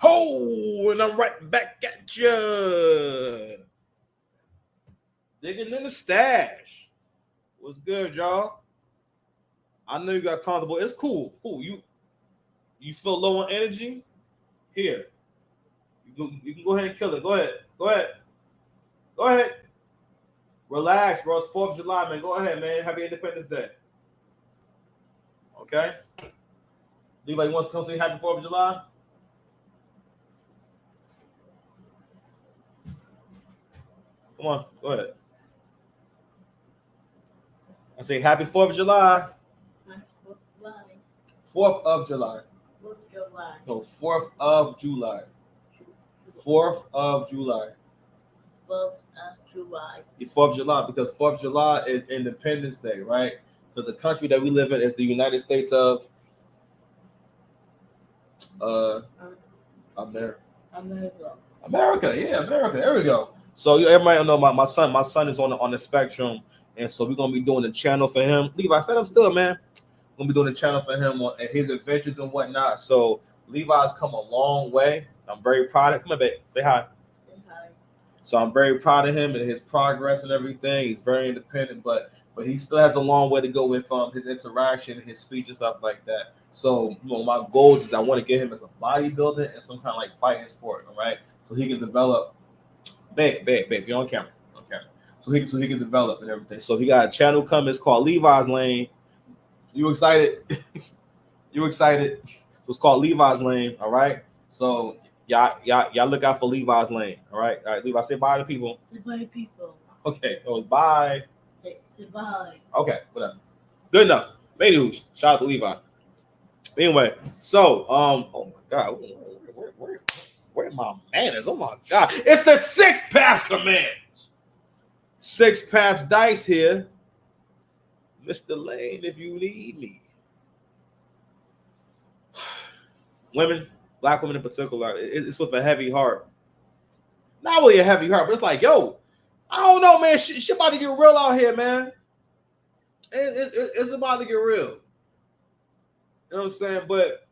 Oh, and I'm right back at you. Digging in the stash. What's good, y'all? I know you got comfortable. It's cool. Cool. You feel low on energy? Here. You can go ahead and kill it. Go ahead. Go ahead. Go ahead. Relax, bro. It's 4th of July, man. Go ahead, man. Happy Independence Day. Okay? Anybody wants to come say happy 4th of July? Come on. Go ahead. I say happy 4th of July. 4th of July. 4th of July. No, 4th of July. 4th of July. 4th of July. The 4th of July, because 4th of July is Independence Day, right? Because the country that we live in is the United States of America. America, yeah, America. There we go. So everybody know my son. My son is on the spectrum, and so we're gonna be doing a channel for him. Levi, set up still, man. We're gonna be doing a channel for him on his adventures and whatnot. So Levi's come a long way. I'm very proud of him. Come on, babe. Say hi. Hi. So I'm very proud of him and his progress and everything. He's very independent, but he still has a long way to go with his interaction, his speech and stuff like that. So my goal is I want to get him as a bodybuilder and some kind of like fighting sport, all right? So he can develop. Babe, you're on camera. So he can develop and everything. So he got a channel coming. It's called Levi's Lane. You excited? You excited? So it's called Levi's Lane. All right. So y'all look out for Levi's Lane. All right. All right. Levi, say bye to people. Say bye to people. Okay. Oh, bye. Say bye. Okay. Whatever. Good enough. Anywho, shout out to Levi. Anyway, so oh my God, where my manners? Oh my God, it's the Six Paths Command. Six Paths Dice here. Mr. Lane, if you need me. Women, black women in particular, it's with a heavy heart. Not really a heavy heart, but it's like, yo, I don't know, man. Shit about to get real out here, man. It's about to get real. You know what I'm saying? But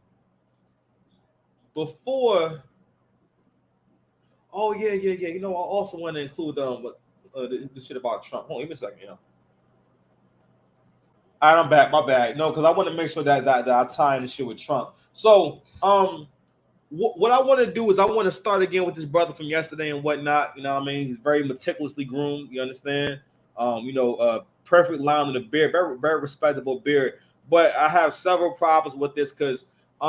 before, oh yeah. You know, I also want to include the shit about Trump. Hold on, give me a second, All right, I'm back. My bad. No, because I want to make sure that I tie in the shit with Trump. So, what I want to do is I want to start again with this brother from yesterday and whatnot. You know what I mean? He's very meticulously groomed. You understand? Perfect line in the beard, very, very respectable beard. But I have several problems with this because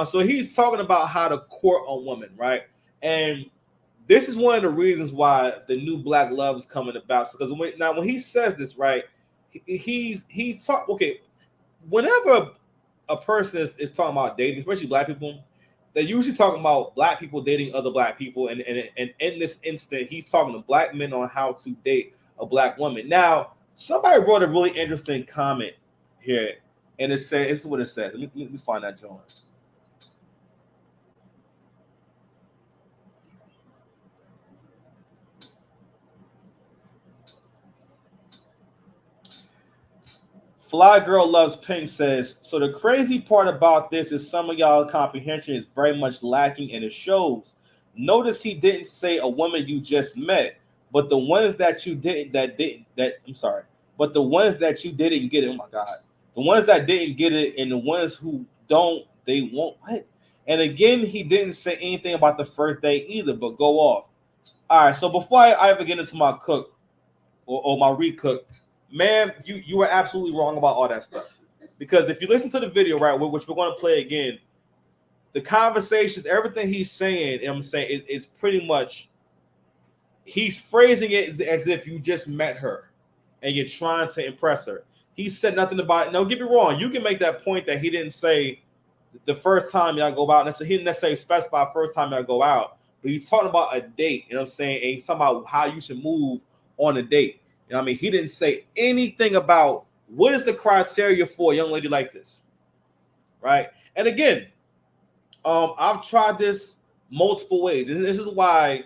so he's talking about how to court a woman, right? And this is one of the reasons why the new black love is coming about. So because when he says this, right, he's talking. Okay, whenever a person is talking about dating, especially black people, they're usually talking about black people dating other black people. And in this instant, he's talking to black men on how to date a black woman. Now, somebody wrote a really interesting comment here. And this is what it says. Let me find that, John. Fly Girl Loves Pink says, so the crazy part about this is some of y'all comprehension is very much lacking and it shows. Notice he didn't say a woman you just met, but the ones that you didn't but the ones that you didn't get it, oh my God. The ones that didn't get it and the ones who don't, they won't. What? And again, he didn't say anything about the first date either, but go off. All right, so before I ever get into my cook or my recook, man, you were absolutely wrong about all that stuff. Because if you listen to the video, right, which we're going to play again, the conversations, everything he's saying, I'm saying, is pretty much, he's phrasing it as if you just met her and you're trying to impress her. He said nothing about it. Now, get me wrong. You can make that point that he didn't say the first time y'all go out. He didn't necessarily specify first time y'all go out. But he's talking about a date. You know what I'm saying? And he's talking about how you should move on a date. You know what I mean? He didn't say anything about what is the criteria for a young lady like this. Right? And again, I've tried this multiple ways. And this is why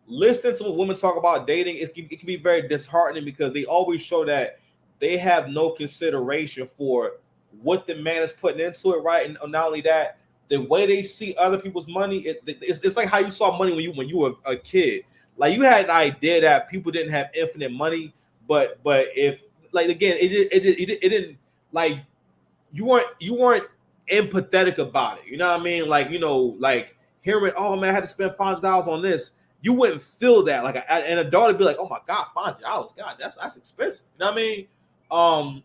listening to women talk about dating, it can be very disheartening because they always show that they have no consideration for what the man is putting into it, right? And not only that, the way they see other people's money, it's like how you saw money when you were a kid. Like you had an idea that people didn't have infinite money, but if like again, it didn't like you weren't empathetic about it. You know what I mean? Like like hearing, oh man, I had to spend $5 on this. You wouldn't feel that. Like an adult would be like, oh my god, $5, God, that's expensive. You know what I mean?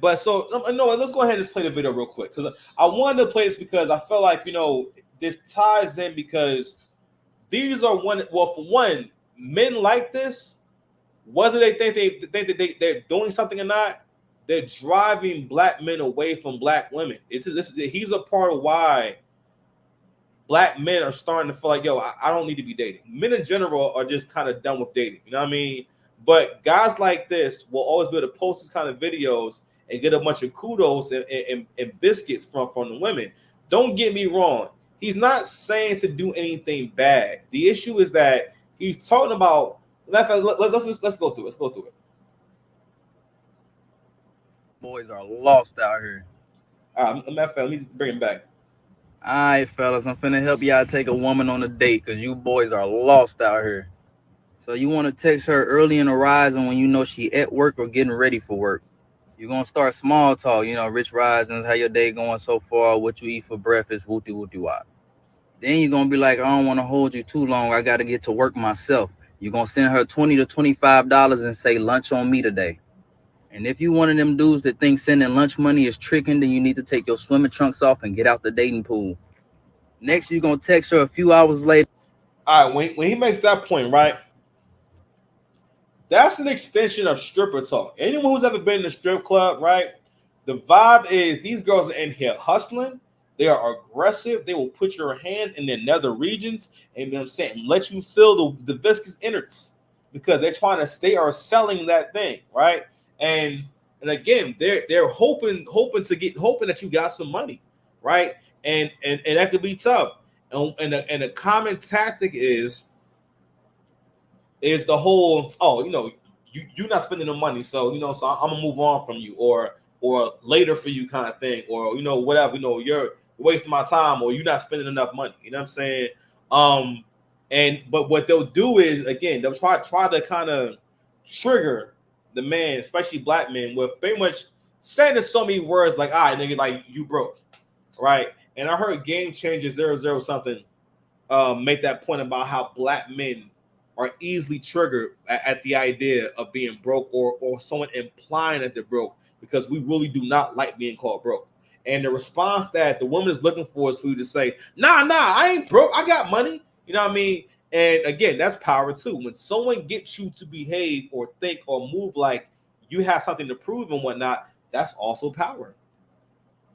But so no, let's go ahead and just play the video real quick because I wanted to play this because I felt like this ties in because these are for one, men like this, whether they think they're doing something or not, they're driving black men away from black women. He's a part of why black men are starting to feel like, yo, I don't need to be dating. Men in general are just kind of done with dating. You know what I mean? But guys like this will always be able to post these kind of videos and get a bunch of kudos and biscuits from the women. Don't get me wrong. He's not saying to do anything bad. The issue is that he's talking about. Let's go through it. Let's go through it. Boys are lost out here. Let me bring him back. All right, fellas, I'm finna help y'all take a woman on a date because you boys are lost out here. So you want to text her early in the rising when you know she at work or getting ready for work. You're going to start small talk, rich risings, how your day going so far, what you eat for breakfast, wooty wop. Then you're going to be like, I don't want to hold you too long. I got to get to work myself. You're going to send her $20 to $25 and say lunch on me today. And if you one of them dudes that think sending lunch money is tricking, then you need to take your swimming trunks off and get out the dating pool. Next, you're going to text her a few hours later. All right, when he makes that point, right? That's an extension of stripper talk. Anyone who's ever been in a strip club, right? The vibe is these girls are in here hustling. They are aggressive. They will put your hand in their nether regions and let you feel the viscous innards because they are selling that thing, right? And again, they're hoping that you got some money, right? And that could be tough. And a common tactic is the whole, you're not spending the money, so so I'm gonna move on from you, or later for you kind of thing, or whatever, you're wasting my time, or you're not spending enough money. You know what I'm saying? But what they'll do is again they'll try to kind of trigger the man, especially black men, with pretty much saying so many words like, all right, nigga, like you broke, right? And I heard Game Changer 00 something make that point about how black men are easily triggered at the idea of being broke or someone implying that they're broke because we really do not like being called broke. And the response that the woman is looking for is for you to say, nah, I ain't broke. I got money. You know what I mean? And again, that's power too. When someone gets you to behave or think or move like you have something to prove and whatnot, that's also power.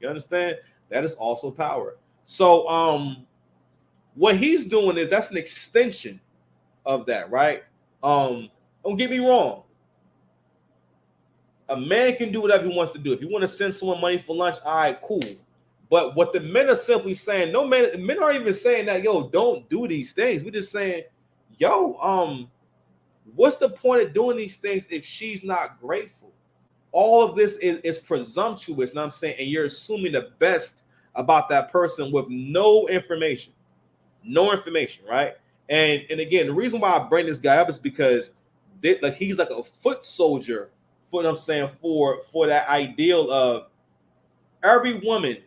You understand? That is also power. So what he's doing is that's an extension of that, right? Don't get me wrong. A man can do whatever he wants to do. If you want to send someone money for lunch, all right, cool. But what the men are simply saying, men aren't even saying that, yo, don't do these things. We're just saying, yo, what's the point of doing these things if she's not grateful? All of this is presumptuous, you know what I'm saying? And you're assuming the best about that person with no information, right? And again, the reason why I bring this guy up is because he's like a foot soldier, for what I'm saying, for that ideal of every woman,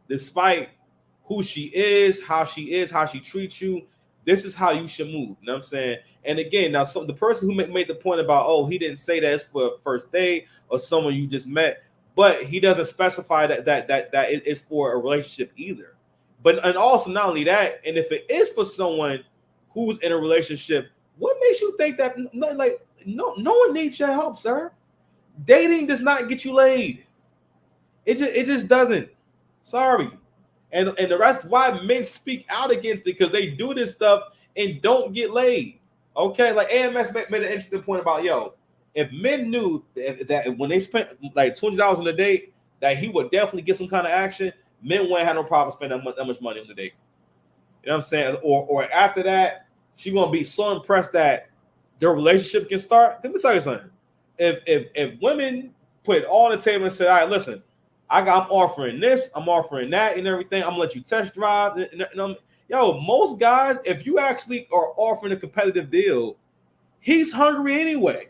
despite who she is, how she treats you, this is how you should move. You know what I'm saying? And again, now the person who made the point about, oh, he didn't say that it's for a first date or someone you just met, but he doesn't specify that it's for a relationship either. But and also not only that, and if it is for someone who's in a relationship, what makes you think that no one needs your help, sir? Dating does not get you laid. It just doesn't. Sorry. And the rest why men speak out against it, because they do this stuff and don't get laid. Okay, like AMS made an interesting point about, yo, if men knew that when they spent like $20 on a date, that he would definitely get some kind of action, men wouldn't have no problem spending that much money on the date. You know what I'm saying? Or after that, she's gonna be so impressed that their relationship can start. Let me tell you something. If women put it all on the table and say, all right, listen, I'm offering this, I'm offering that, and everything. I'm gonna let you test drive. Yo, most guys, if you actually are offering a competitive deal, he's hungry anyway.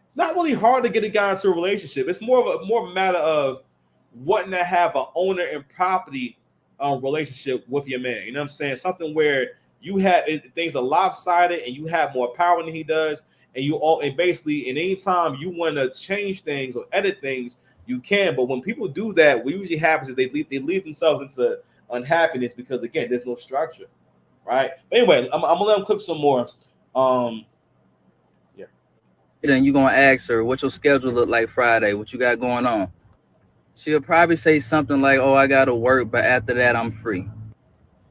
It's not really hard to get a guy into a relationship. It's more of a matter of wanting to have an owner and property relationship with your man. You know what I'm saying? Something where you have things are lopsided and you have more power than he does, and you all and basically, and anytime you want to change things or edit things, you can. But when people do that, what usually happens is they leave themselves into unhappiness because again, there's no structure, right? But anyway, I'm gonna let them cook some more. Um, yeah. Then you gonna ask her what your schedule look like Friday, what you got going on. She'll probably say something like, "Oh, I gotta work, but after that, I'm free."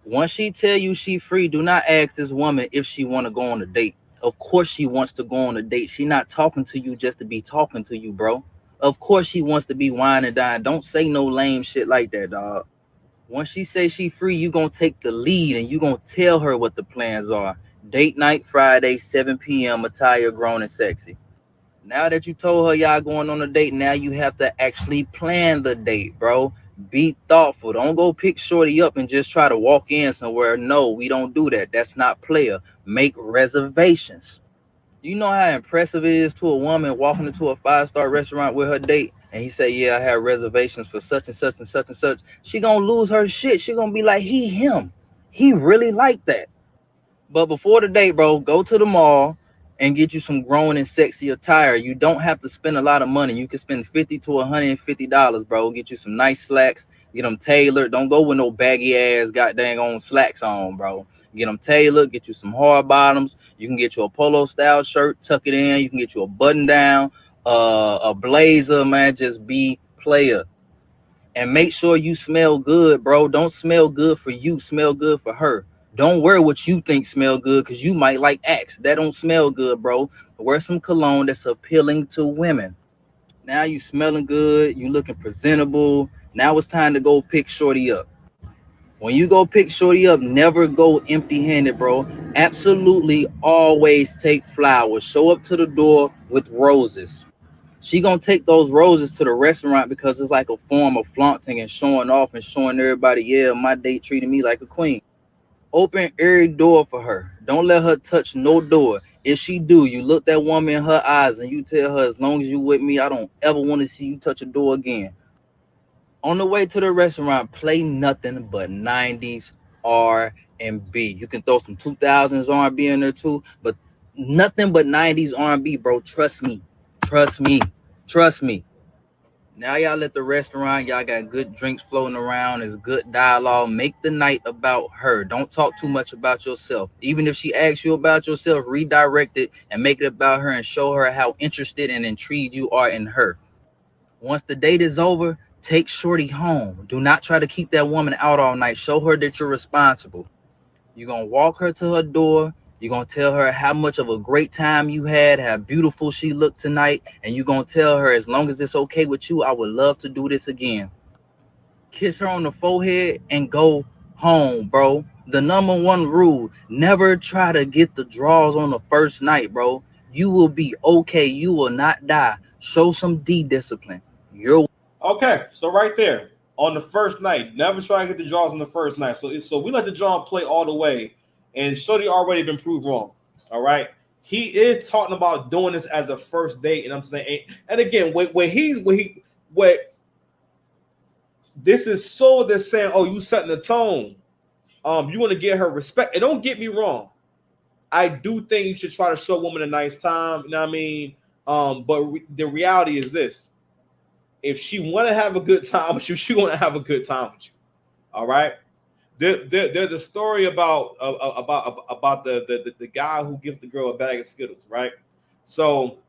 Once she tell you she free, do not ask this woman if she want to go on a date. Of course she wants to go on a date. She not talking to you just to be talking to you, bro. Of course she wants to be wine and dine. Don't say no lame shit like that, dog. Once she say she free, you gonna take the lead and you gonna tell her what the plans are. Date night Friday, 7 p.m. Attire grown and sexy. Now that you told her y'all going on a date, now you have to actually plan the date, bro. Be thoughtful. Don't go pick shorty up and just try to walk in somewhere. No, we don't do that. That's not player. Make reservations. You know how impressive it is to a woman walking into a five-star restaurant with her date and he say, "Yeah, I have reservations for such and such and such and such." She gonna lose her shit. She gonna be like, him. He really like that. But before the date, bro, go to the mall and get you some grown and sexy attire. You don't have to spend a lot of money. You can spend $50 to $150, bro. Get you some nice slacks. Get them tailored. Don't go with no baggy ass goddamn on slacks on, bro. Get them tailored. Get you some hard bottoms. You can get you a polo style shirt, tuck it in. You can get you a button down, a blazer, man. Just be player. And make sure you smell good, bro. Don't smell good for you. Smell good for her. Don't wear what you think smell good because you might like Axe. That don't smell good, bro. Wear some cologne that's appealing to women. Now you smelling good. You looking presentable. Now it's time to go pick shorty up. When you go pick shorty up, never go empty-handed, bro. Absolutely always take flowers. Show up to the door with roses. She gonna take those roses to the restaurant because it's like a form of flaunting and showing off and showing everybody, yeah, my date treated me like a queen. Open every door for her. Don't let her touch no door. If she do, you look that woman in her eyes and you tell her, as long as you with me, I don't ever want to see you touch a door again. On the way to the restaurant, play nothing but 90s R&B. You can throw some 2000s R&B in there too, but nothing but 90s R&B, bro. Trust me. Trust me. Trust me. Now y'all at the restaurant, y'all got good drinks floating around, it's good dialogue. Make the night about her. Don't talk too much about yourself. Even if she asks you about yourself, redirect it and make it about her and show her how interested and intrigued you are in her. Once the date is over, take shorty home. Do not try to keep that woman out all night. Show her that you're responsible. You're going to walk her to her door. You're going to tell her how much of a great time you had, how beautiful she looked tonight. And you're going to tell her, as long as it's okay with you, I would love to do this again. Kiss her on the forehead and go home, bro. The number one rule, never try to get the draws on the first night, bro. You will be okay. You will not die. Show some D discipline. You're Okay, so right there on the first night, never try to get the draws on the first night. So we let the draw play all the way, and Shorty already been proved wrong. All right, he is talking about doing this as a first date, and I'm saying, and again, when this is so they're saying, oh, you setting the tone. You want to get her respect, and don't get me wrong. I do think you should try to show a woman a nice time. You know what I mean? The reality is this: if she want to have a good time with you, she want to have a good time with you. All right. There's a story about the guy who gives the girl a bag of Skittles, right? So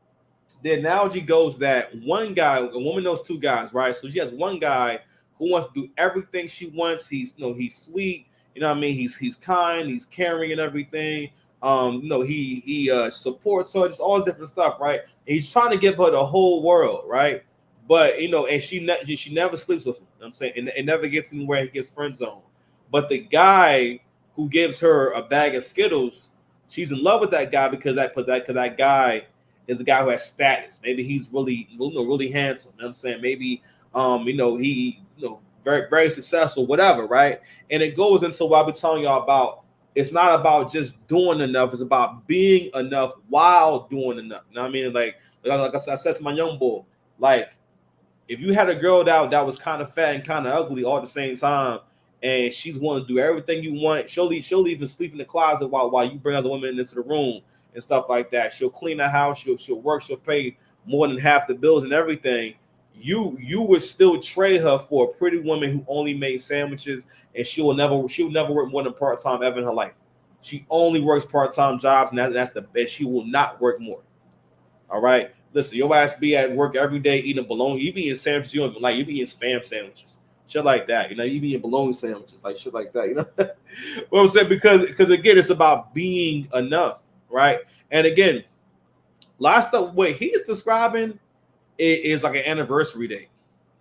the analogy goes that one guy, a woman knows two guys, right? So she has one guy who wants to do everything she wants. He's sweet, you know what I mean? He's kind, he's caring and everything. He supports her, just all different stuff, right? And he's trying to give her the whole world, right? But and she never sleeps with him. You know what I'm saying, and it never gets anywhere. He gets friend zone. But the guy who gives her a bag of Skittles, she's in love with that guy because that guy is the guy who has status. Maybe he's really handsome. You know what I'm saying? Maybe He, very, very successful, whatever, right? And it goes into what I've been telling y'all about. It's not about just doing enough, it's about being enough while doing enough. You know what I mean? Like I said to my young boy, like, if you had a girl that was kind of fat and kind of ugly all at the same time, and she's willing to do everything you want, she'll even sleep in the closet while you bring other women into the room and stuff like that. She'll clean the house, she'll work, she'll pay more than half the bills and everything. You would still trade her for a pretty woman who only made sandwiches, and she'll never work more than part-time ever in her life. She only works part-time jobs, and that's the best. She will not work more. All right. Listen, your ass be at work every day eating bologna. You be eating sandwiches. You be eating spam sandwiches, shit like that. You be eating bologna sandwiches, like shit like that. What I'm saying, because again, it's about being enough, right? And again, last up, what he's describing is like an anniversary date.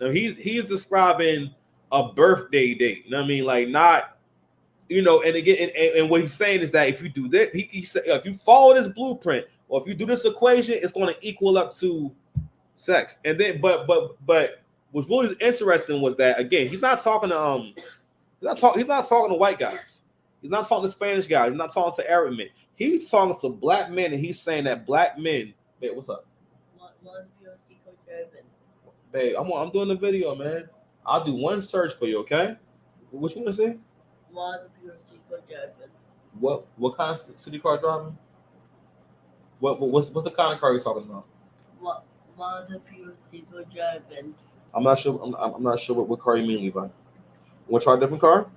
Now he's describing a birthday date. You know what I mean? Like not, and again, and what he's saying is that if you do this, he said, if you follow this blueprint, or if you do this equation, it's going to equal up to sex. And then, but what's really interesting was that, again, he's not talking to he's not talking to white guys. He's not talking to Spanish guys. He's not talking to Arab men. He's talking to black men, and he's saying that black men. Babe, what's up? Babe, I'm doing the video, man. I'll do one search for you, okay? What you want to say? What kind of city car driving? What's the kind of car you're talking about? I'm not sure. I'm not sure what car you mean, Levi. Want to try a different car?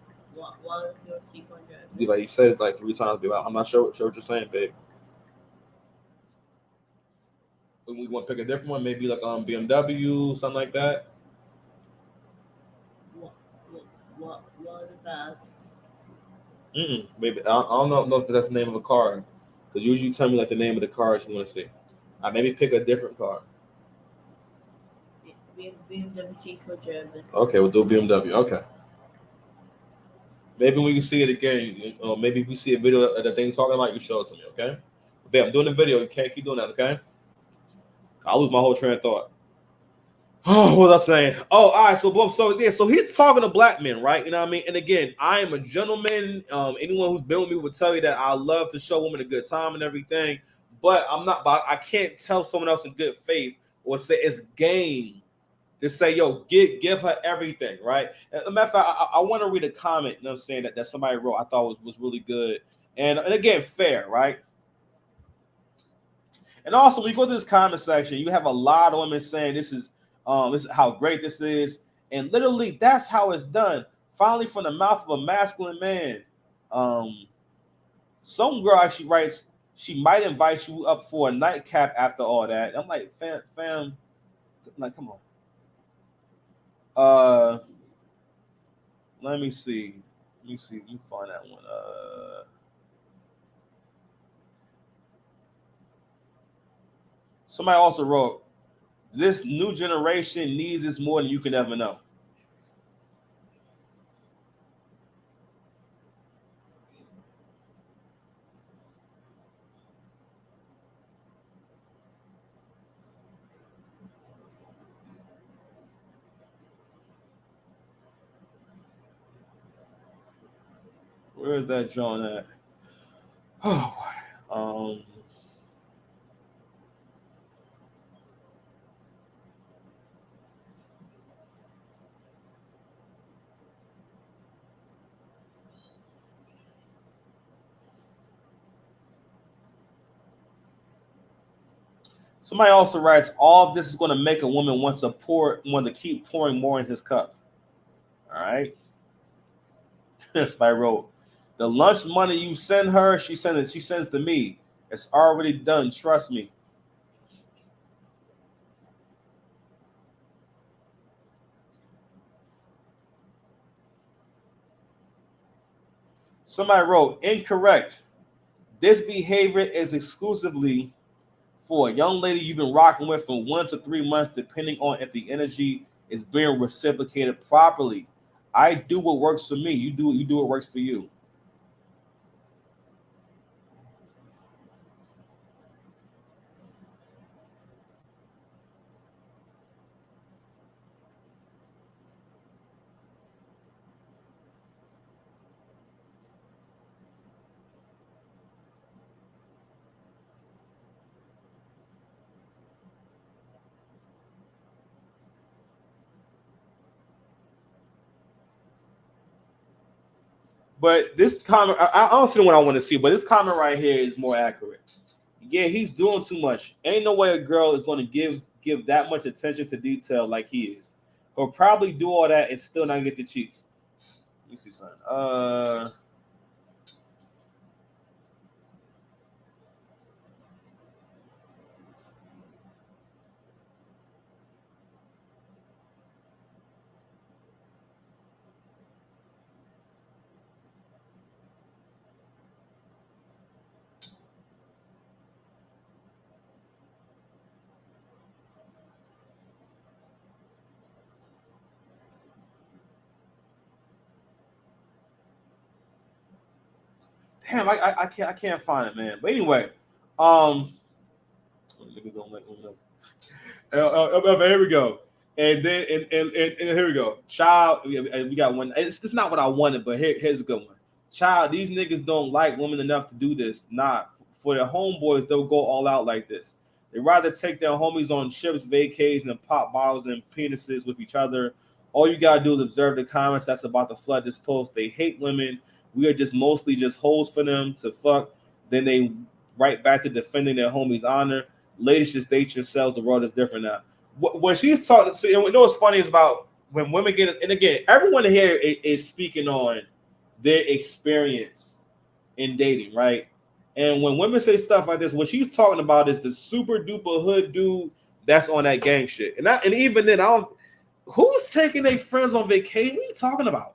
Levi, you said it like 3 times. Levi. I'm not sure what you're saying, babe. We want to pick a different one, maybe like BMW, something like that. Maybe I don't know if that's the name of a car, because usually you tell me like the name of the cars you want to see. I maybe pick a different car. Okay, we'll do BMW. Okay. Maybe when you see it again, or maybe if you see a video of the thing talking about, you show it to me, okay? Babe, I'm doing the video. You can't keep doing that, okay? I'll lose my whole train of thought. Oh, what was I saying? Oh, all right. So he's talking to black men, right? You know what I mean? And again, I am a gentleman. Anyone who's been with me will tell you that I love to show women a good time and everything. But I can't tell someone else in good faith or say it's game to say, yo, give her everything, right? As a matter of fact, I want to read a comment, you know what I'm saying, that somebody wrote I thought was really good. And again, fair, right? And also, when you go to this comment section, you have a lot of women saying this is how great this is. And literally, that's how it's done. Finally, from the mouth of a masculine man. Some girl actually writes, she might invite you up for a nightcap after all that. I'm like, fam, like, come on. Let me see. Let me find that one. Somebody also wrote, this new generation needs this more than you could ever know. Where is that John at? Oh, somebody also writes, all of this is going to make a woman want to keep pouring more in his cup. All right. Somebody wrote, the lunch money you send her, she sends to me. It's already done. Trust me. Somebody wrote, incorrect. This behavior is exclusively for a young lady you've been rocking with from 1 to 3 months, depending on if the energy is being reciprocated properly. I do what works for me. You do what works for you. But this comment, I don't see the one I want to see, but this comment right here is more accurate. Yeah, he's doing too much. Ain't no way a girl is going to give that much attention to detail like he is. He'll probably do all that and still not get the cheeks. Let me see something. Damn, I can't find it, man. But anyway, niggas don't like women here we go. And then and here we go. Child, we got one. It's not what I wanted, but here's a good one. Child, these niggas don't like women enough to do this. Nah, for their homeboys, they'll go all out like this. They rather take their homies on trips, vacays, and pop bottles and penises with each other. All you gotta do is observe the comments that's about to flood this post. They hate women. We are just mostly just hoes for them to fuck. Then they right back to defending their homies' honor. Ladies, just date yourselves. The world is different now. When she's talking, so, you know what's funny is about when women get, and again, everyone here is speaking on their experience in dating, right? And when women say stuff like this, what she's talking about is the super duper hood dude that's on that gang shit. And even then, who's taking their friends on vacation? What are you talking about?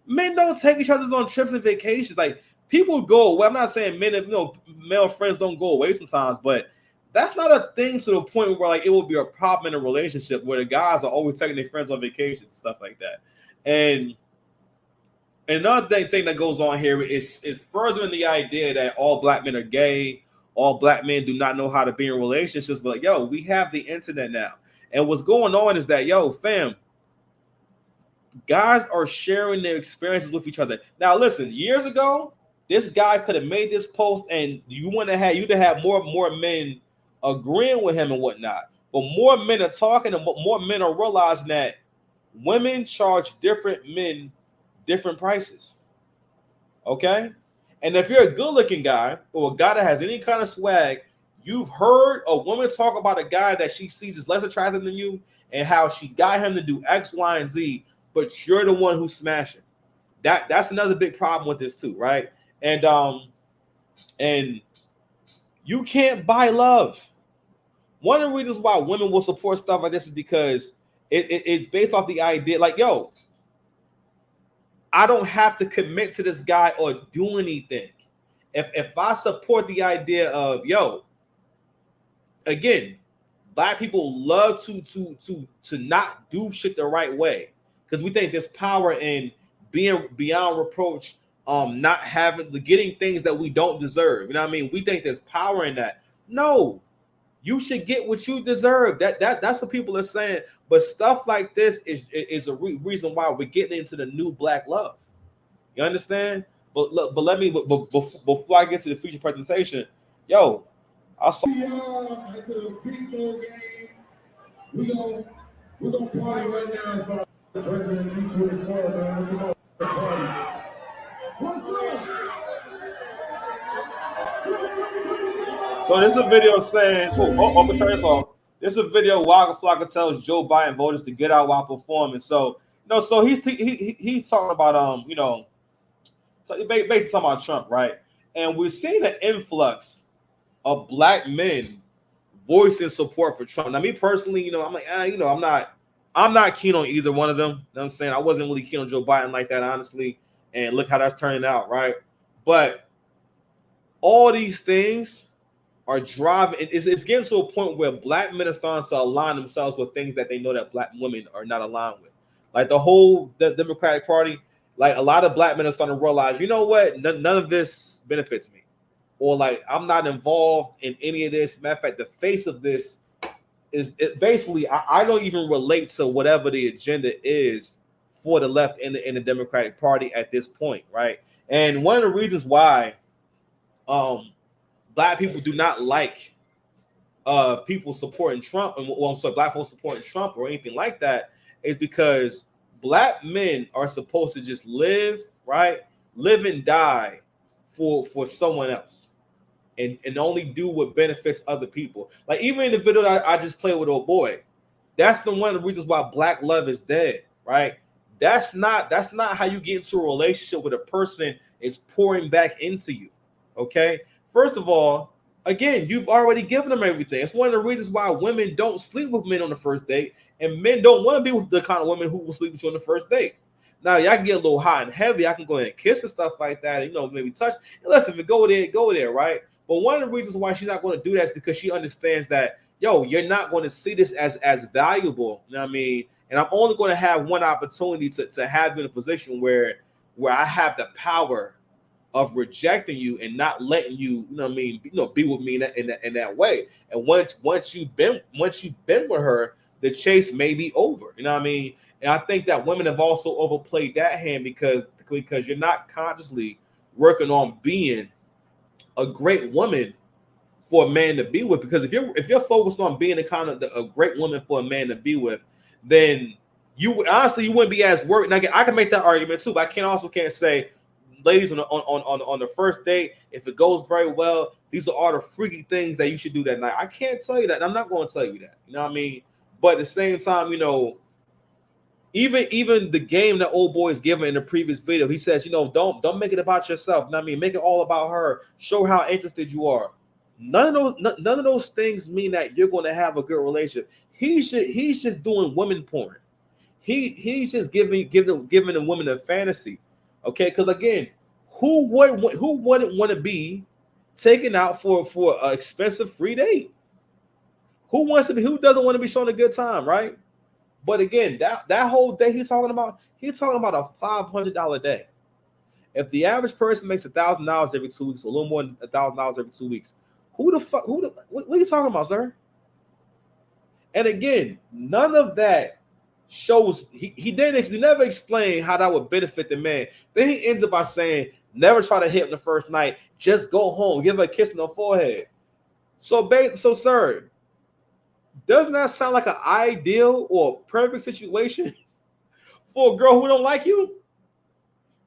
Men don't take each other on trips and vacations. Like, people go away. I'm not saying men, male friends don't go away sometimes, but that's not a thing to the point where like it will be a problem in a relationship where the guys are always taking their friends on vacations and stuff like that. And another thing that goes on here is furthering the idea that all black men are gay, all black men do not know how to be in relationships. But yo, we have the internet now. And what's going on is that, yo, fam, guys are sharing their experiences with each other. Now, listen, years ago, this guy could have made this post and you'd have more men agreeing with him and whatnot. But more men are talking and more men are realizing that women charge different men different prices. Okay? And if you're a good-looking guy or a guy that has any kind of swag, you've heard a woman talk about a guy that she sees as less attractive than you and how she got him to do X, Y, and Z, but you're the one who's smashing. That's another big problem with this too, right? And you can't buy love. One of the reasons why women will support stuff like this is because it's based off the idea, like, yo, I don't have to commit to this guy or do anything. If I support the idea of, yo, again, black people love to not do shit the right way because we think there's power in being beyond reproach, not getting things that we don't deserve. You know what I mean? We think there's power in that. No. You should get what you deserve. That's what people are saying. But stuff like this is a reason why we're getting into the new black love. You understand? But let me before I get to the future presentation, yo, I saw at the baseball game. We're gonna party right now. President T24, man. Let's go party. What's up? So this is a video saying, turn this off. This is a video Waka Flocka tells Joe Biden voters to get out while performing. So he's talking about so basically talking about Trump, right? And we're seeing an influx of black men voicing support for Trump. Now, me personally, I'm like, I'm not keen on either one of them. You know what I'm saying? I wasn't really keen on Joe Biden like that, honestly. And look how that's turning out, right? But all these things are driving. It's getting to a point where black men are starting to align themselves with things that they know that black women are not aligned with. Like the Democratic Party, like a lot of black men are starting to realize, you know what? None of this benefits me. Or like, I'm not involved in any of this. Matter of fact, the face of this is basically, I don't even relate to whatever the agenda is for the left in the Democratic Party at this point, right? And one of the reasons why black people do not like people supporting Trump, and black folks supporting Trump or anything like that, is because black men are supposed to just live right? Live and die for someone else, and only do what benefits other people. Like even in the video that I just played with old boy, that's the one of the reasons why black love is dead, right? That's not how you get into a relationship with a person is pouring back into you. Okay, first of all, again, you've already given them everything. It's one of the reasons why women don't sleep with men on the first date, and men don't want to be with the kind of women who will sleep with you on the first date. Now, y'all can get a little hot and heavy. I can go ahead and kiss and stuff like that, and, maybe touch. And listen, if it go there, right? But one of the reasons why she's not going to do that is because she understands that, you're not going to see this as valuable. You know what I mean? And I'm only going to have one opportunity to have you in a position where I have the power of rejecting you and not letting you, be with me in that way. And once you've been with her, the chase may be over. You know what I mean? And I think that women have also overplayed that hand because you're not consciously working on being a great woman for a man to be with. Because if you're focused on being a great woman for a man to be with, then you wouldn't be as worried. Now, I can make that argument too, but I can't say, ladies, on the first date, if it goes very well, these are all the freaky things that you should do that night. I can't tell you that. I'm not going to tell you that. You know what I mean? But at the same time, even the game that old boy is giving in the previous video, he says, don't make it about yourself. You know what I mean? Make it all about her. Show how interested you are. None of those things mean that you're going to have a good relationship. He's just doing women porn. He's just giving a woman a fantasy. Okay, because again, who wouldn't want to be taken out for an expensive free date? Who doesn't want to be shown a good time, right? But again, that whole day he's talking about a $500 day. If the average person makes $1,000 every 2 weeks, a little more than $1,000 every 2 weeks, what are you talking about, sir? And again, none of that shows he never explained how that would benefit the man. Then he ends up by saying, never try to hit him the first night, just go home, give her a kiss on the forehead. So sir, doesn't that sound like an ideal or perfect situation for a girl who don't like you?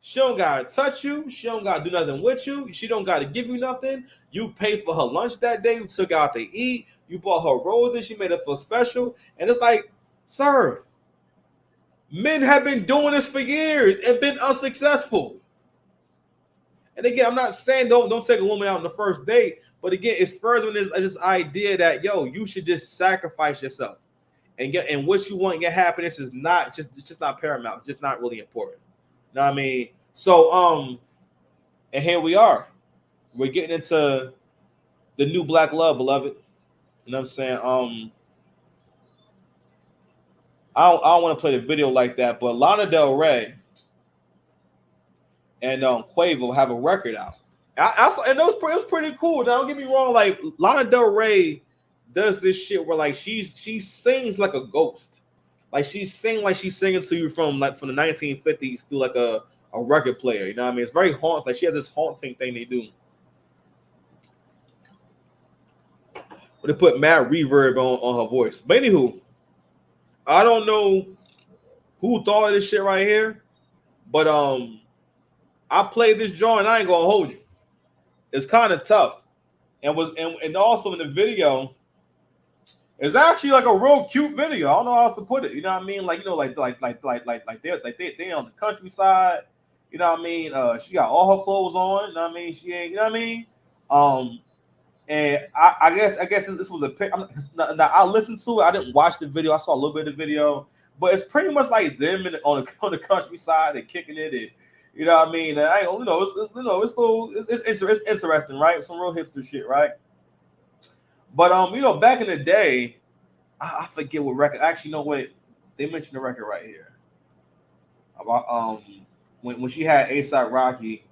She don't gotta touch you. She don't gotta do nothing with you. She don't gotta give you nothing. You paid for her lunch that day. You took her out to eat. You bought her roses. She made her feel special. And it's like, sir, men have been doing this for years and been unsuccessful. And again, I'm not saying don't take a woman out on the first date, but again, it's first when there's this idea that you should just sacrifice yourself, and what you want in your happiness is not just not paramount. It's just not really important. You know what I mean? So and here we are. We're getting into the new black love, beloved. You know what I'm saying? I don't want to play the video like that, but Lana Del Rey and Quavo have a record out. And it was pretty cool. Now, don't get me wrong. Like Lana Del Rey does this shit where like she sings like a ghost. Like she's singing to you from the 1950s through like a record player. You know what I mean? It's very haunting. Like she has this haunting thing they do. But they put mad reverb on her voice. But anywho, I don't know who thought of this shit right here, but I played this joint. I ain't gonna hold you. It's kind of tough, and also in the video, it's actually like a real cute video. I don't know how else to put it. You know what I mean? Like like they on the countryside. You know what I mean? She got all her clothes on. You know what I mean? She ain't. You know what I mean? And I guess this was a pic. Now I listened to it. I didn't watch the video. I saw a little bit of the video, but it's pretty much like them on the countryside and kicking it. And, you know what I mean? It's interesting, right? Some real hipster shit, right? But back in the day, I forget what record. Actually, no, wait. They mentioned the record right here about when she had A$AP Rocky.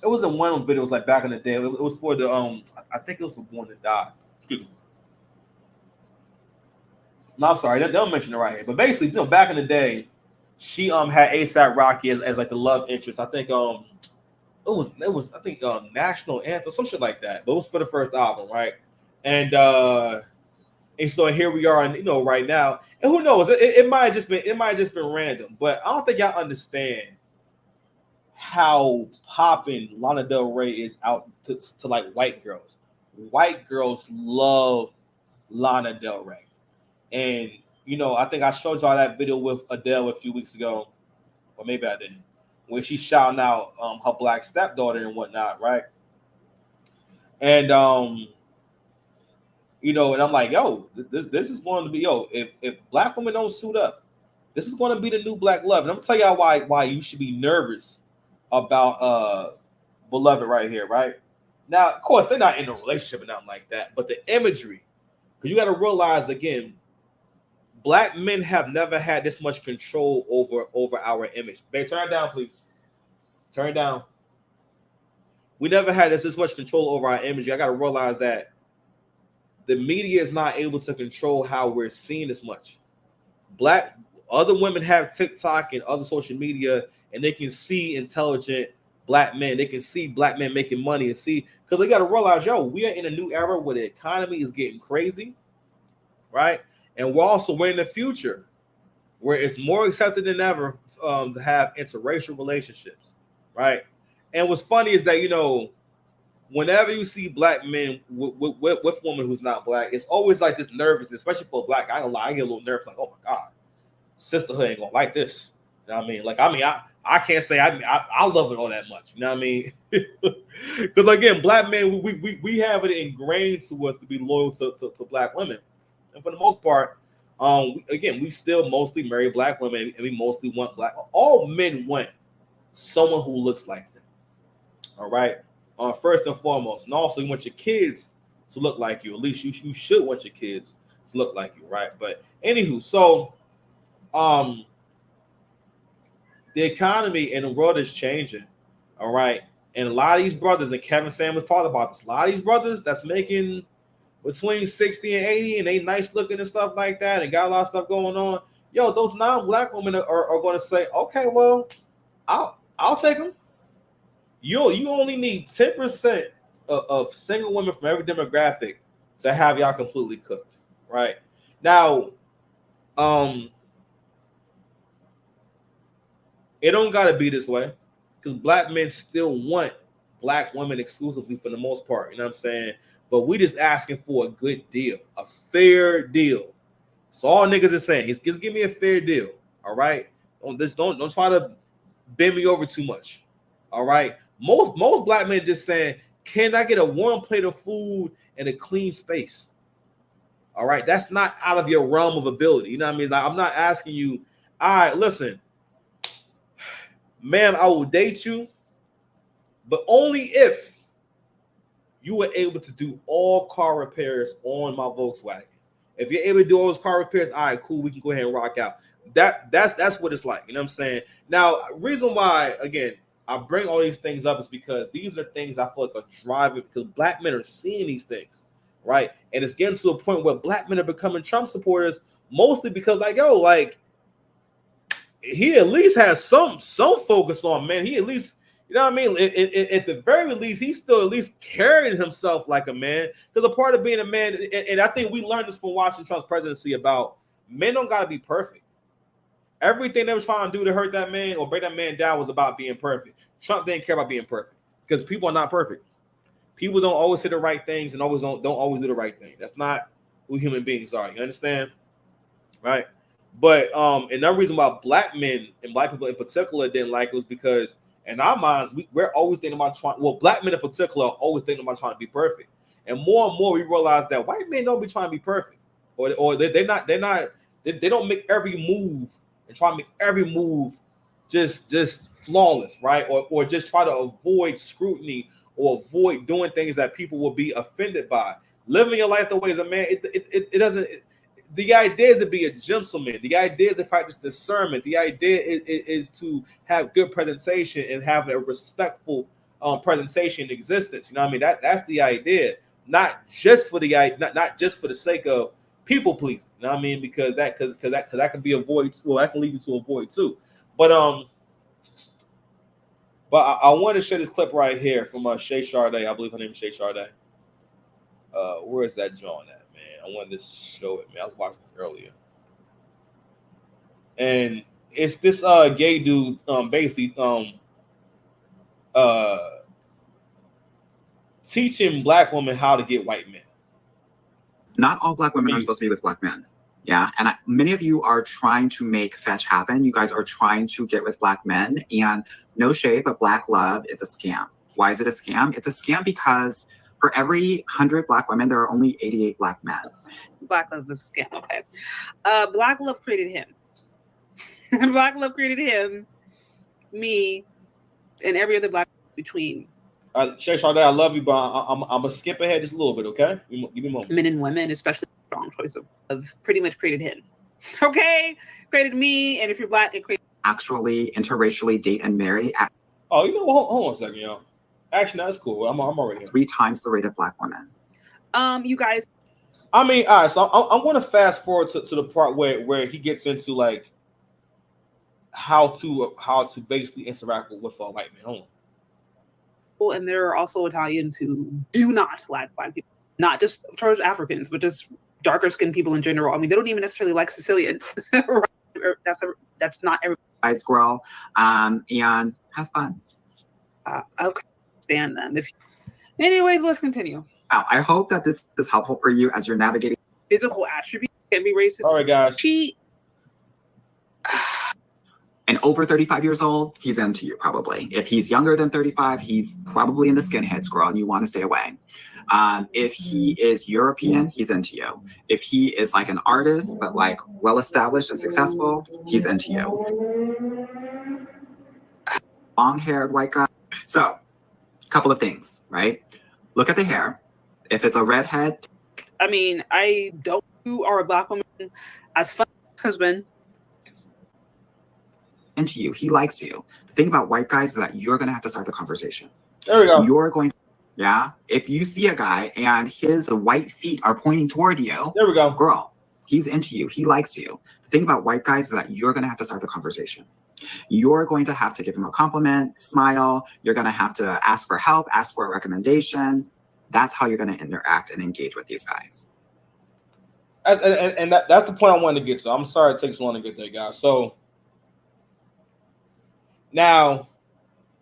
It was in one of the videos like back in the day. It was for the I think it was for Born to Die. Excuse me. No, I'm sorry, they don't mention it right here. But basically, back in the day, she had A$AP Rocky as like the love interest. I think it was I think National Anthem, some shit like that. But it was for the first album, right? And so here we are, and right now, and who knows? It might have just been random, but I don't think y'all understand how popping Lana Del Rey is out to like white girls. White girls love Lana Del Rey. And I think I showed y'all that video with Adele a few weeks ago, or maybe I didn't, where she's shouting out her black stepdaughter and whatnot, right? And and I'm like, yo, this is going to be, if black women don't suit up, this is going to be the new black love. And I'm gonna tell y'all why you should be nervous about Beloved right here, right? Now, of course, they're not in a relationship or nothing like that, but the imagery, because you got to realize again, black men have never had this much control over our image. Babe, turn it down, please. Turn it down. We never had this much control over our image. I got to realize that the media is not able to control how we're seen as much. Other women have TikTok and other social media, and they can see intelligent black men. They can see black men making money and see, because they got to realize, we are in a new era where the economy is getting crazy, right? And we're in the future where it's more accepted than ever to have interracial relationships, right? And what's funny is that, whenever you see black men with women who's not black, it's always like this nervousness, especially for a black guy. I don't lie, I get a little nervous, like, oh my God, sisterhood ain't gonna like this. You know what I mean? I can't say I love it all that much. You know what I mean? Because again, black men, we have it ingrained to us to be loyal to black women. And for the most part, we still mostly marry black women, and we mostly want black. All men want someone who looks like them. All right, first and foremost, and also you want your kids to look like you. At least you should want your kids to look like you, right? But anywho, so the economy and the world is changing. All right, and a lot of these brothers, and Kevin Samuels talked about this. A lot of these brothers that's making between 60 and 80, and they nice looking and stuff like that, and got a lot of stuff going on. Those non-black women are going to say, okay, well, I'll take them. You only need 10% of single women from every demographic to have y'all completely cooked, right? Now, it don't gotta be this way, because black men still want black women exclusively for the most part. You know what I'm saying? But we just asking for a good deal, a fair deal. So all niggas are saying is just give me a fair deal. All right. Don't try to bend me over too much. All right. Most black men just saying, can I get a warm plate of food and a clean space? All right. That's not out of your realm of ability. You know what I mean? Like, I'm not asking you, all right, listen, ma'am, I will date you, but only if you were able to do all car repairs on my Volkswagen. If you're able to do all those car repairs, all right, cool, we can go ahead and rock out. That's what it's like. You know what I'm saying? Now, reason why, again, I bring all these things up is because these are things I feel like are driving, because black men are seeing these things, right? And it's getting to a point where black men are becoming Trump supporters, mostly because, he at least has some focus on, man. He at least, you know what I mean? At the very least, he's still at least carrying himself like a man. Because a part of being a man, and I think we learned this from watching Trump's presidency, about men don't got to be perfect. Everything they was trying to do to hurt that man or break that man down was about being perfect. Trump didn't care about being perfect, because people are not perfect. People don't always say the right things and don't always do the right thing. That's not who human beings are. You understand? Right? But another reason why black men and black people in particular didn't like it was because in our minds, we're always thinking about black men in particular are always thinking about trying to be perfect. And more we realize that white men don't be trying to be perfect, or they don't make every move and try to make every move just flawless, right? Or just try to avoid scrutiny or avoid doing things that people will be offended by. Living your life the way as a man, it doesn't. The idea is to be a gentleman. The idea is to practice discernment. The idea is to have good presentation and have a respectful presentation in existence. You know what I mean? That's the idea. Not just for not just for the sake of people pleasing. You know what I mean? Because that can be avoided. Well, that can lead you to avoid too. But I want to share this clip right here from Shay Sade. I believe her name is Shay Sade. Where is that John at? I wanted to show it, man. I was watching this earlier. And it's this gay dude, basically, teaching black women how to get white men. Not all black women are supposed to be with black men. Yeah, and many of you are trying to make fetch happen. You guys are trying to get with black men, and no shade, but black love is a scam. Why is it a scam? It's a scam because for every 100 black women, there are only 88 black men. Black love is a scam. Okay. Black love created him. Black love created him, me, and every other black between. Shay Sade, I love you, but I'm gonna skip ahead just a little bit, okay? Give me a moment. Men and women, especially strong choice of pretty much created him. Okay? Created me, and if you're black, it created. Actually, interracially date and marry. Oh, you know what? Hold on a second, y'all. Actually, that's cool. I'm already here. 3 times the rate of black women. You guys. I mean, all right, so I'm going to fast forward to the part where he gets into like how to basically interact with white men. Hold on. And there are also Italians who do not like black people, not just towards Africans, but just darker skinned people in general. I mean, they don't even necessarily like Sicilians. That's not everybody. Guys, girl, and have fun. Okay, stand them. Anyways, let's continue. Wow, I hope that this is helpful for you as you're navigating. Physical attributes can be racist. All right, guys. And over 35 years old, he's into you probably. If he's younger than 35, he's probably in the skinheads, girl, and you want to stay away. If he is European, he's into you. If he is like an artist, but like well-established and successful, he's into you. Long-haired white guy. So, a couple of things, right? Look at the hair. If it's a redhead. I mean, I don't you are a black woman as fun as husband. Into you. He likes you. The thing about white guys is that you're going to have to start the conversation. There we go. You're going to, yeah. If you see a guy and the white feet are pointing toward you. There we go. Girl, he's into you. He likes you. The thing about white guys is that you're going to have to start the conversation. You're going to have to give him a compliment, smile. You're going to have to ask for help, ask for a recommendation. That's how you're going to interact and engage with these guys. And that's the point I wanted to get to. I'm sorry it takes so long to get there, guys. So now,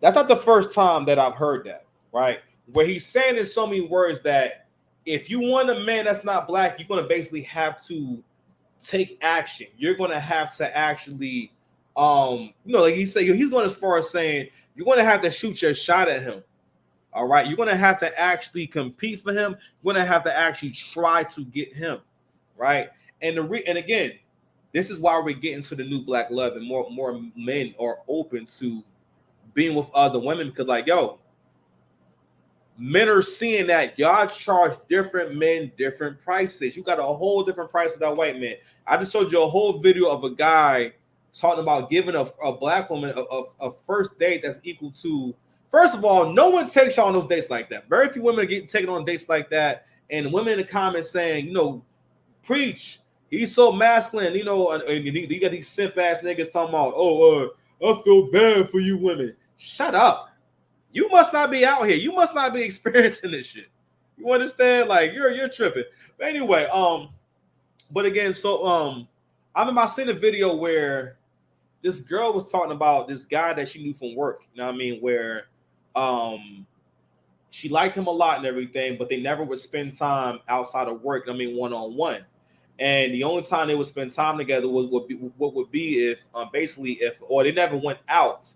that's not the first time that I've heard that, right? Where he's saying in so many words that if you want a man that's not black, you're going to basically have to take action. You're going to have to actually, like he said, he's going as far as saying you're going to have to shoot your shot at him. All right, you're going to have to actually compete for him. You're going to have to actually try to get him, right? And again, this is why we're getting to the new black love, and more men are open to being with other women because, like, yo, men are seeing that y'all charge different men different prices. You got a whole different price with that white man. I just showed you a whole video of a guy talking about giving a black woman a first date that's equal to. First of all, no one takes you on those dates like that. Very few women get taken on dates like that, and women in the comments saying, preach. He's so masculine, and you got these simp ass niggas talking about, I feel bad for you women. Shut up. You must not be out here. You must not be experiencing this shit. You understand? Like you're tripping. But anyway, but again, so I remember I seen a video where this girl was talking about this guy that she knew from work. You know what I mean? Where she liked him a lot and everything, but they never would spend time outside of work. I mean, one-on-one. And the only time they would spend time together would be if they never went out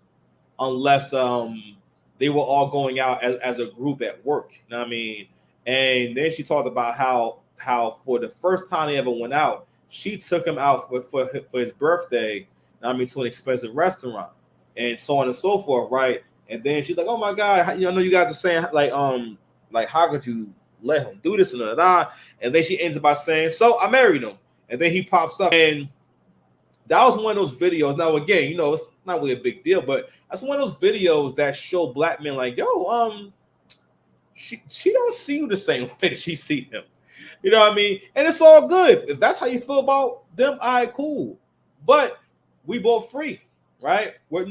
unless they were all going out as a group at work. You know what I mean? And then she talked about how for the first time they ever went out, she took him out for his birthday, to an expensive restaurant and so on and so forth, right? And then she's like, "Oh my God, I know you guys are saying like how could you let him do this and that?" And then she ends up by saying, "So I married him." And then he pops up, and that was one of those videos. Now again, it's not really a big deal, but that's one of those videos that show black men like, "Yo, she don't see you the same way that she see him." You know what I mean? And it's all good. If that's how you feel about them, all right, cool. But we both free, right? We're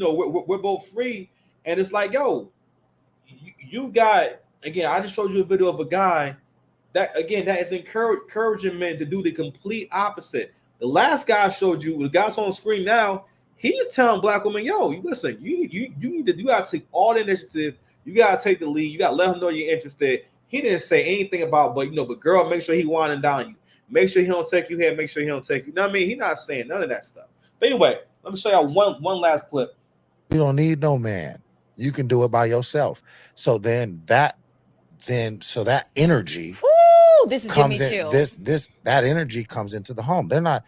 both free. And it's like, yo, you got, again, I just showed you a video of a guy that is encouraging men to do the complete opposite. The last guy I showed you, the guy's on the screen now, He's telling black women, yo, you listen, you gotta take all the initiative, you gotta take the lead, you gotta let him know you're interested. He didn't say anything about, but girl, make sure he winding down you. Make sure he don't take you here, make sure he don't take you. You know what I mean? He's not saying none of that stuff. But anyway, let me show y'all one last clip. You don't need no man. You can do it by yourself. So that energy this is comes giving me in. chills. That energy comes into the home. They're not.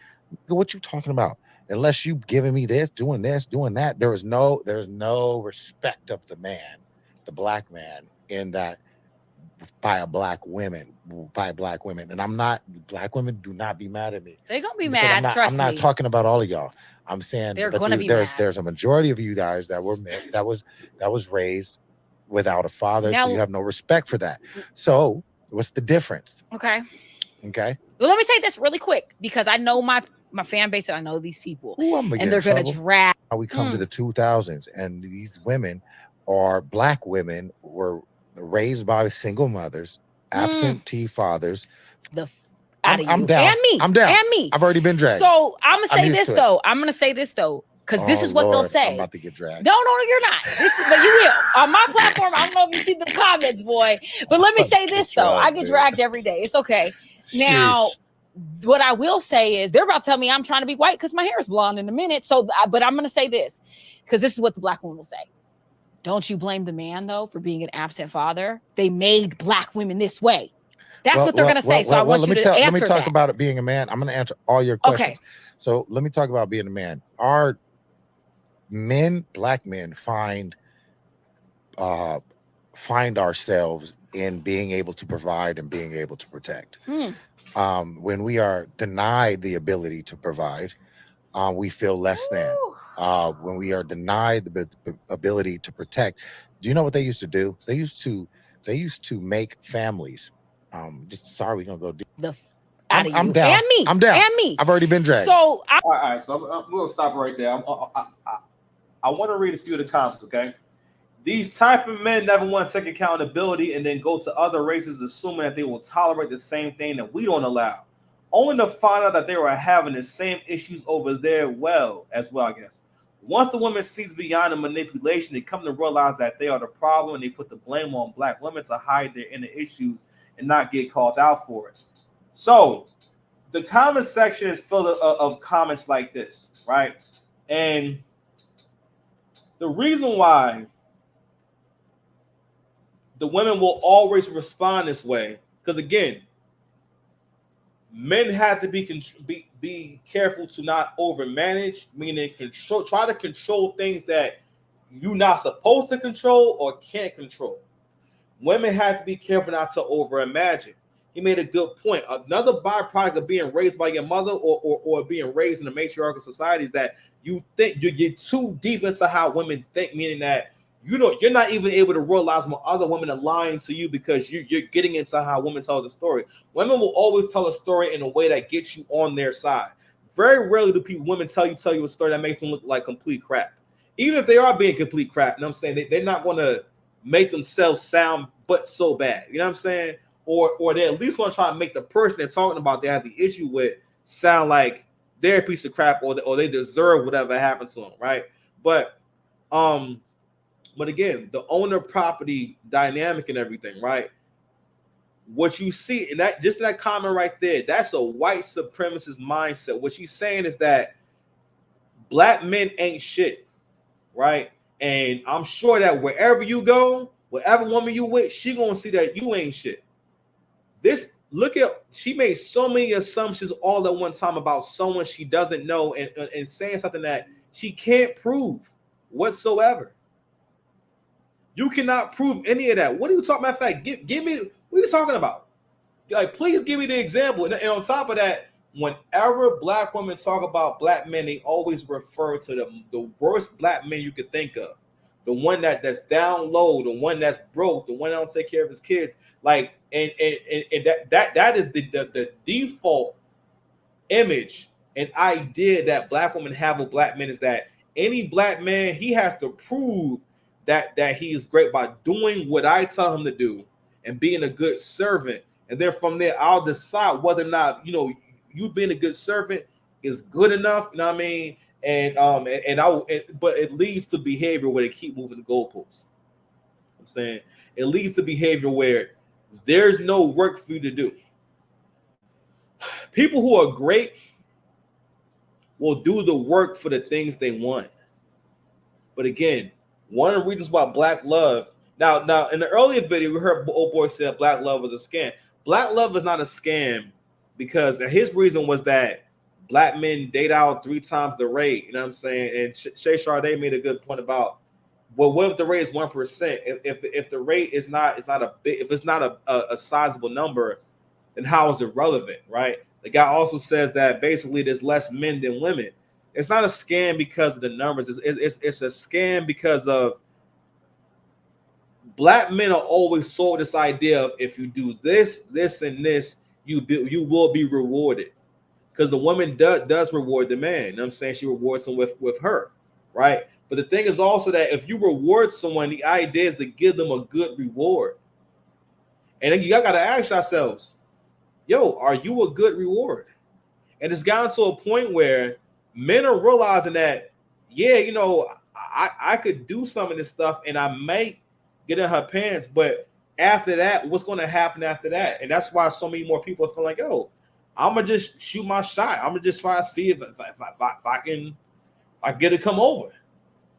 What you talking about? Unless you giving me this, doing that. There's no respect of the man, the black man, in that by black women. And I'm not. Black women, do not be mad at me. They're gonna be mad. I'm not talking about all of y'all. I'm saying they're gonna be mad. There's a majority of you guys that was raised without a father, now, so you have no respect for that. So what's the difference? Okay. Well, let me say this really quick, because I know my fan base and I know these people. And they're gonna drag. We come to the 2000s, and these women are black women, were raised by single mothers, absentee fathers. I'm down. And me. I'm down. And me. I've already been dragged. So I'm gonna say this though. Because this is what they'll say. I'm about to get dragged. No, you're not. But you will. On my platform, I don't know if you see the comments, boy. But let me say this though. I get dragged every day. It's okay. Now, what I will say is they're about to tell me I'm trying to be white because my hair is blonde in a minute. So, but I'm gonna say this, because this is what the black woman will say. Don't you blame the man though for being an absent father? They made black women this way. That's what they're going to say. So I want you to answer Let me talk that. about it being a man. I'm going to answer all your questions. Okay. So let me talk about being a man. Our black men find ourselves in being able to provide and being able to protect. When we are denied the ability to provide, we feel less than. When we are denied the ability to protect, do you know what they used to do? They used to make families. Sorry, we're gonna go deep. I'm down. And me. I'm down. And me. I've already been dragged. So all right. So I'm gonna stop right there. I want to read a few of the comments. Okay, these type of men never want to take accountability and then go to other races assuming that they will tolerate the same thing that we don't allow, only to find out that they were having the same issues over there as well. I guess once the woman sees beyond the manipulation, they come to realize that they are the problem, and they put the blame on black women to hide their inner issues and not get called out for it. So the comment section is full of comments like this, right? And the reason why the women will always respond this way, because again, men have to be careful to not overmanage, meaning try to control things that you're not supposed to control or can't control. Women have to be careful not to overimagine. He made a good point. Another byproduct of being raised by your mother or being raised in a matriarchal society is that you think you get too deep into how women think, meaning that you're not even able to realize when other women are lying to you because you're getting into how women tell the story. Women will always tell a story in a way that gets you on their side. Very rarely do women tell you a story that makes them look like complete crap. Even if they are being complete crap, you know what I'm saying? They're not going to make themselves sound but so bad. You know what I'm saying? Or they at least want to try to make the person they're talking about they have the issue with sound like they're a piece of crap or they deserve whatever happened to them, right? But again, the owner property dynamic and everything, right? What you see in that comment right there, that's a white supremacist mindset. What she's saying is that black men ain't shit, right? And I'm sure that wherever you go, whatever woman you with, she gonna see that you ain't shit. She made so many assumptions all at one time about someone she doesn't know and saying something that she can't prove whatsoever. You cannot prove any of that. What are you talking about? Fact, give me, what are you talking about? Like, please give me the example. And on top of that, whenever black women talk about black men, they always refer to the worst black men you could think of. The one that's down low, the one that's broke, the one that don't take care of his kids. Like, and that is the default image and idea that black women have of black men, is that any black man, he has to prove that he is great by doing what I tell him to do and being a good servant. And then from there, I'll decide whether or not, you being a good servant is good enough, you know what I mean? but it leads to behavior where they keep moving the goalposts. I'm saying it leads to behavior where there's no work for you to do. People who are great will do the work for the things they want. But again, one of the reasons why Black love now in the earlier video we heard old boy said Black love was a scam. Black love is not a scam because his reason was that Black men date out 3 times the rate. You know what I'm saying? And Shay Sade made a good point about, well, what if the rate is 1%? If the rate is not a big, if it's not a sizable number, then how is it relevant, right? The guy also says that basically there's less men than women. It's not a scam because of the numbers. It's a scam because of Black men are always sold this idea of if you do this, this, and this, you will be rewarded. Because the woman does reward the man. You know what I'm saying? She rewards him with her, right? But the thing is also that if you reward someone, the idea is to give them a good reward. And then you got to ask yourselves, yo, are you a good reward? And it's gotten to a point where men are realizing that, yeah, you know, I could do some of this stuff and I might get in her pants, but after that, what's going to happen after that? And that's why so many more people feel like, yo, I'm gonna just shoot my shot. I'm gonna just try to see if I can get it come over,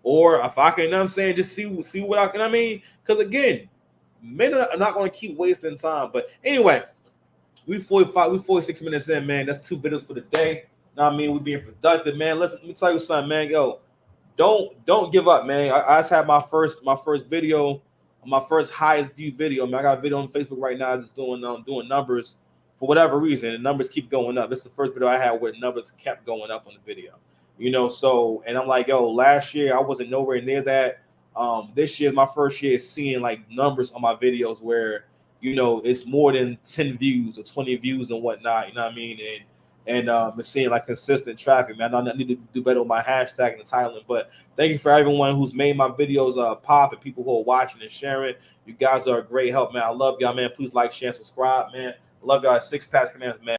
or if I can, you know what I'm saying, just see what I can. I mean, because again, men are not going to keep wasting time. But anyway, we 46 minutes in, man. That's 2 videos for the day. You know what I mean? We're being productive, man. Let me tell you something, man. Yo, don't give up, man. I just had my first video, my first highest view video. Man, I got a video on Facebook right now just doing numbers. For whatever reason, the numbers keep going up. This is the first video I had where numbers kept going up on the video. You know, so, and I'm like, yo, last year I wasn't nowhere near that. This year is my first year seeing like numbers on my videos where, you know, it's more than 10 views or 20 views and whatnot. You know what I mean? And seeing like consistent traffic, man. I need to do better with my hashtag and the titling. But thank you for everyone who's made my videos pop and people who are watching and sharing. You guys are a great help, man. I love y'all, man. Please like, share, and subscribe, man. Love y'all. 6 Past Commandments, man.